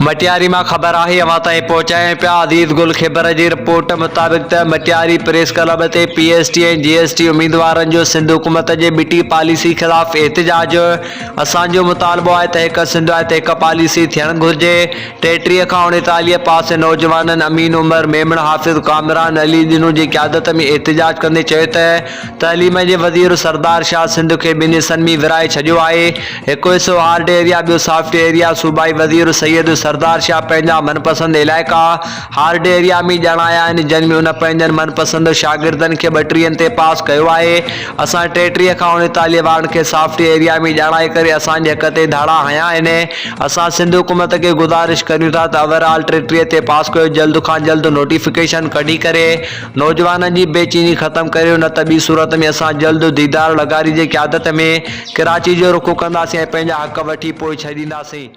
मटियारी में खबर है अवां ताईं पहुंचाए पिया। अजीज गुल खिबर की रिपोर्ट मुताबिक त मटियारी प्रेस क्लब ते PST ऐं GST उम्मीदवारनि जो सिंध हुकूमत जे बीटी पॉलिसी खिलाफ़ एहतजाज। असांजो मुतालबो है त हिक सिंध आहे त हिक पॉलिसी थियण घुरिजे। 33 खां 39 पास नौजवाननि अमीन उमर, मेमण हाफ़िज़, कामरान अली दिनू जी क़यादत में एहतजाज कंदे चयो त तइलीम जे वज़ीर सरदार शाह सिंध खे ॿिनि हिस्सनि में विराए छॾियो आहे। हिकु हिस्सो हार्ड एरिया, ॿियो सॉफ्ट एरिया। सूबाई वज़ीर सैयद सरदार शाह पंहिंजा मनपसंद इलाइक़ा हार्ड एरिया में ॼाणाया आहिनि, जिन में उन पंहिंजनि मनपसंद शागिर्दनि खे 32 ते पास कयो आहे। असां 33 खां 39 वारनि खे सॉफ्ट एरिया में ॼाणाए करे असांजे हक़ ते धाड़ा हया आहिनि। असां सिंध हुकूमत खे गुज़ारिश करियूं था त ओवरऑल 33 ते पास कयो, जल्द खां जल्द नोटिफिकेशन कढी करे नौजवाननि जी बेचैनी ख़त्म करियो, न त ॿी सूरत में असां जल्द दीदार लगारी जे क़यादत में कराची जो रुख़ कंदासीं ऐं पंहिंजा हक़ वठी पोइ छॾींदासीं।